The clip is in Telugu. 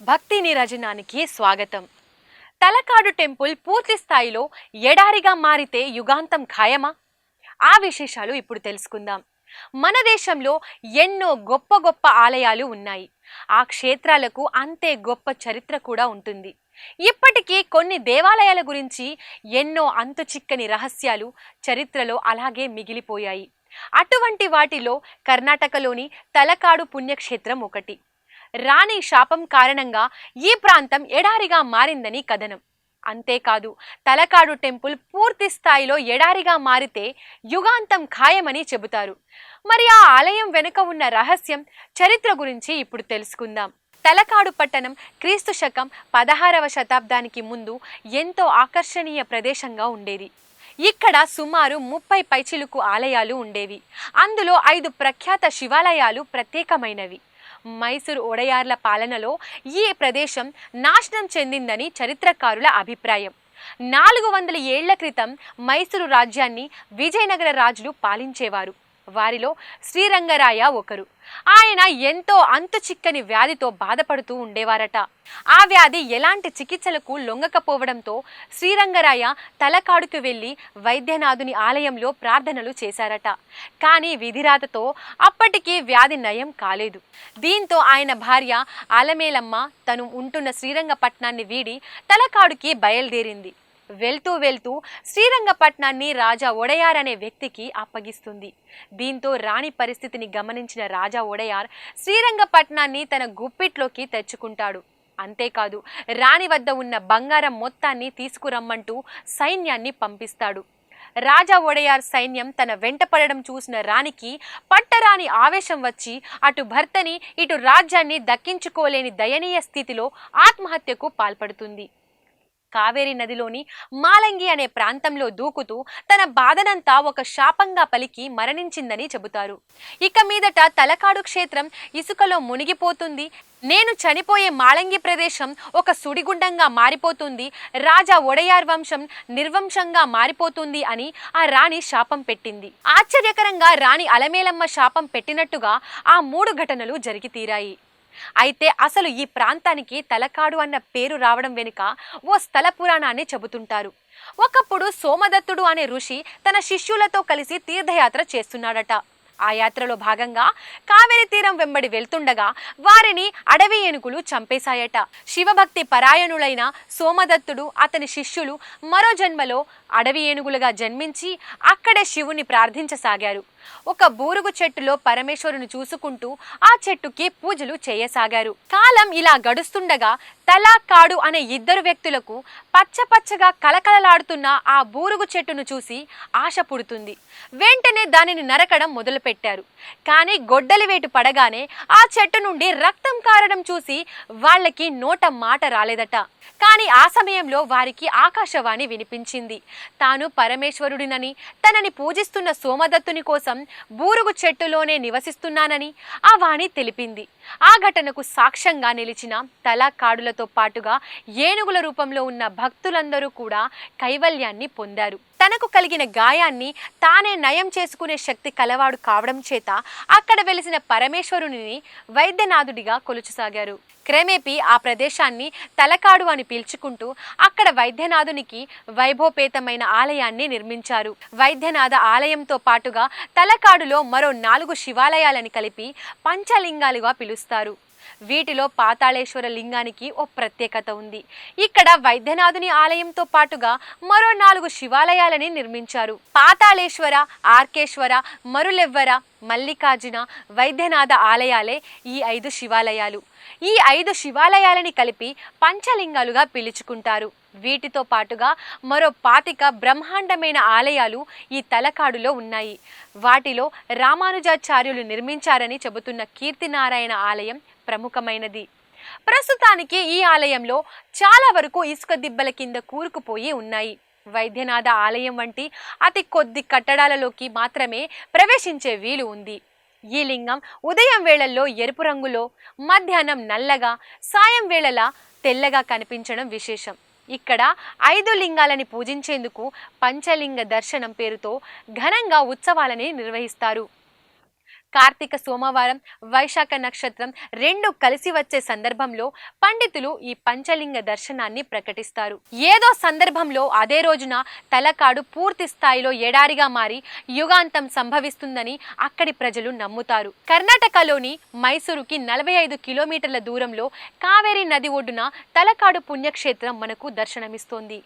భక్తి నిరజనానికి స్వాగతం. తలకాడు టెంపుల్ పూర్తి స్థాయిలో ఎడారిగా మారితే యుగాంతం ఖాయమా? ఆ విశేషాలు ఇప్పుడు తెలుసుకుందాం. మన దేశంలో ఎన్నో గొప్ప గొప్ప ఆలయాలు ఉన్నాయి. ఆ క్షేత్రాలకు అంతే గొప్ప చరిత్ర కూడా ఉంటుంది. ఇప్పటికీ కొన్ని దేవాలయాల గురించి ఎన్నో అంతు చిక్కని రహస్యాలు చరిత్రలో అలాగే మిగిలిపోయాయి. అటువంటి వాటిలో కర్ణాటకలోని తలకాడు పుణ్యక్షేత్రం ఒకటి. రాణి శాపం కారణంగా ఈ ప్రాంతం ఎడారిగా మారిందని కథనం. అంతేకాదు, తలకాడు టెంపుల్ పూర్తి స్థాయిలో ఎడారిగా మారితే యుగాంతం ఖాయమని చెబుతారు. మరి ఆ ఆలయం వెనుక ఉన్న రహస్యం, చరిత్ర గురించి ఇప్పుడు తెలుసుకుందాం. తలకాడు పట్టణం క్రీస్తు శకం 16వ శతాబ్దానికి ముందు ఎంతో ఆకర్షణీయ ప్రదేశంగా ఉండేది. ఇక్కడ సుమారు 30 పైచిలుకు ఆలయాలు ఉండేవి. అందులో 5 ప్రఖ్యాత శివాలయాలు ప్రత్యేకమైనవి. మైసూరు ఒడయార్ల పాలనలో ఈ ప్రదేశం నాశనం చెందిందని చరిత్రకారుల అభిప్రాయం. 400 ఏళ్ల క్రితం మైసూరు రాజ్యాన్ని విజయనగర రాజులు పాలించేవారు. వారిలో శ్రీరంగరాయ ఒకరు. ఆయన ఎంతో అంతు చిక్కని వ్యాధితో బాధపడుతూ ఉండేవారట. ఆ వ్యాధి ఎలాంటి చికిత్సలకు లొంగకపోవడంతో శ్రీరంగరాయ తలకాడుకు వెళ్ళి వైద్యనాథుని ఆలయంలో ప్రార్థనలు చేశారట. కానీ విధిరాతతో అప్పటికీ వ్యాధి నయం కాలేదు. దీంతో ఆయన భార్య అలమేలమ్మ తను ఉంటున్న శ్రీరంగపట్నాన్ని వీడి తలకాడుకి బయలుదేరింది. వెళ్తూ వెళ్తూ శ్రీరంగపట్నాన్ని రాజా ఒడయార్ అనే వ్యక్తికి అప్పగిస్తుంది. దీంతో రాణి పరిస్థితిని గమనించిన రాజా ఒడయార్ శ్రీరంగపట్నాన్ని తన గుప్పిట్లోకి తెచ్చుకుంటాడు. అంతేకాదు, రాణి వద్ద ఉన్న బంగారం మొత్తాన్ని తీసుకురమ్మంటూ సైన్యాన్ని పంపిస్తాడు. రాజా ఒడయార్ సైన్యం తన వెంట పడడం చూసిన రాణికి పట్టరాని ఆవేశం వచ్చి అటు భర్తని ఇటు రాజ్యాన్ని దక్కించుకోలేని దయనీయ స్థితిలో ఆత్మహత్యకు పాల్పడుతుంది. కావేరీ నదిలోని మాలంగి అనే ప్రాంతంలో దూకుతూ తన బాధనంతా ఒక శాపంగా పలికి మరణించిందని చెబుతారు. ఇక మీదట తలకాడు క్షేత్రం ఇసుకలో మునిగిపోతుంది, నేను చనిపోయే మాలంగి ప్రదేశం ఒక సుడిగుండంగా మారిపోతుంది, రాజా ఒడయార్ వంశం నిర్వంశంగా మారిపోతుంది అని ఆ రాణి శాపం పెట్టింది. ఆశ్చర్యకరంగా రాణి అలమేలమ్మ శాపం పెట్టినట్టుగా ఆ 3 ఘటనలు జరిగి తీరాయి. అయితే అసలు ఈ ప్రాంతానికి తలకాడు అన్న పేరు రావడం వెనుక ఓ స్థల పురాణాన్ని చెబుతుంటారు. ఒకప్పుడు సోమదత్తుడు అనే ఋషి తన శిష్యులతో కలిసి తీర్థయాత్ర చేస్తున్నాడట. ఆ యాత్రలో భాగంగా కావేరీ తీరం వెంబడి వెళ్తుండగా వారిని అడవి ఏనుగులు చంపేశాయట. శివభక్తి పరాయణులైన సోమదత్తుడు అతని శిష్యులు మరో జన్మలో అడవి ఏనుగులుగా జన్మించి అక్కడే శివుని ప్రార్థించసాగారు. ఒక బూరుగు చెట్టులో పరమేశ్వరుని చూసుకుంటూ ఆ చెట్టుకి పూజలు చేయసాగారు. కాలం ఇలా గడుస్తుండగా తలకాడు అనే 2 వ్యక్తులకు పచ్చపచ్చగా కలకలలాడుతున్న ఆ బూరుగు చెట్టును చూసి ఆశ పుడుతుంది. వెంటనే దానిని నరకడం మొదలుపెట్టారు. కానీ గొడ్డలి వేటు పడగానే ఆ చెట్టు నుండి రక్తం కారడం చూసి వాళ్ళకి నోట మాట రాలేదట. కానీ ఆ సమయంలో వారికి ఆకాశవాణి వినిపించింది. తాను పరమేశ్వరుడినని, తనని పూజిస్తున్న సోమదత్తుని కోసం బూరుగు చెట్టులోనే నివసిస్తున్నానని ఆ వాణి తెలిపింది. ఆ ఘటనకు సాక్ష్యంగా నిలిచిన తలకాడులతో పాటుగా ఏనుగుల రూపంలో ఉన్న భక్తులందరూ కూడా కైవల్యాన్ని పొందారు. తనకు కలిగిన గాయాన్ని తానే నయం చేసుకునే శక్తి కలవాడు కావడం చేత అక్కడ వెలిసిన పరమేశ్వరుని వైద్యనాథుడిగా కొలుచసాగారు. క్రమేపీ ఆ ప్రదేశాన్ని తలకాడు అని పిలుచుకుంటూ అక్కడ వైద్యనాథునికి వైభవపేతమైన ఆలయాన్ని నిర్మించారు. వైద్యనాథ ఆలయంతో పాటుగా తలకాడులో మరో 4 శివాలయాలని కలిపి పంచలింగాలుగా పిలుస్తారు. వీటిలో పాతాళేశ్వర లింగానికి ఓ ప్రత్యేకత ఉంది. ఇక్కడ వైద్యనాథుని ఆలయంతో పాటుగా మరో 4 శివాలయాలని నిర్మించారు. పాతాళేశ్వర, ఆర్కేశ్వర, మరులెవ్వర, మల్లికార్జున, వైద్యనాథ ఆలయాలే ఈ 5 శివాలయాలు. ఈ 5 శివాలయాలని కలిపి పంచలింగాలుగా పిలుచుకుంటారు. వీటితో పాటుగా మరో 25 బ్రహ్మాండమైన ఆలయాలు ఈ తలకాడులో ఉన్నాయి. వాటిలో రామానుజాచార్యులు నిర్మించారని చెబుతున్న కీర్తినారాయణ ఆలయం ప్రముఖమైనది. ప్రస్తుతానికి ఈ ఆలయంలో చాలా వరకు ఇసుక దిబ్బల కింద కూరుకుపోయి ఉన్నాయి. వైద్యనాథ ఆలయం వంటి అతి కొద్ది కట్టడాలలోకి మాత్రమే ప్రవేశించే వీలు ఉంది. ఈ లింగం ఉదయం వేళల్లో ఎరుపు రంగులో, మధ్యాహ్నం నల్లగా, సాయం వేళలా తెల్లగా కనిపించడం విశేషం. ఇక్కడ 5 లింగాలని పూజించేందుకు పంచలింగ దర్శనం పేరుతో ఘనంగా ఉత్సవాలని నిర్వహిస్తారు. కార్తీక సోమవారం, వైశాఖ నక్షత్రం రెండు కలిసి వచ్చే సందర్భంలో పండితులు ఈ పంచలింగ దర్శనాన్ని ప్రకటిస్తారు. ఏదో సందర్భంలో అదే రోజున తలకాడు పూర్తి స్థాయిలో ఎడారిగా మారి యుగాంతం సంభవిస్తుందని అక్కడి ప్రజలు నమ్ముతారు. కర్ణాటకలోని మైసూరుకి 45 కిలోమీటర్ల దూరంలో కావేరీ నది ఒడ్డున తలకాడు పుణ్యక్షేత్రం మనకు దర్శనమిస్తోంది.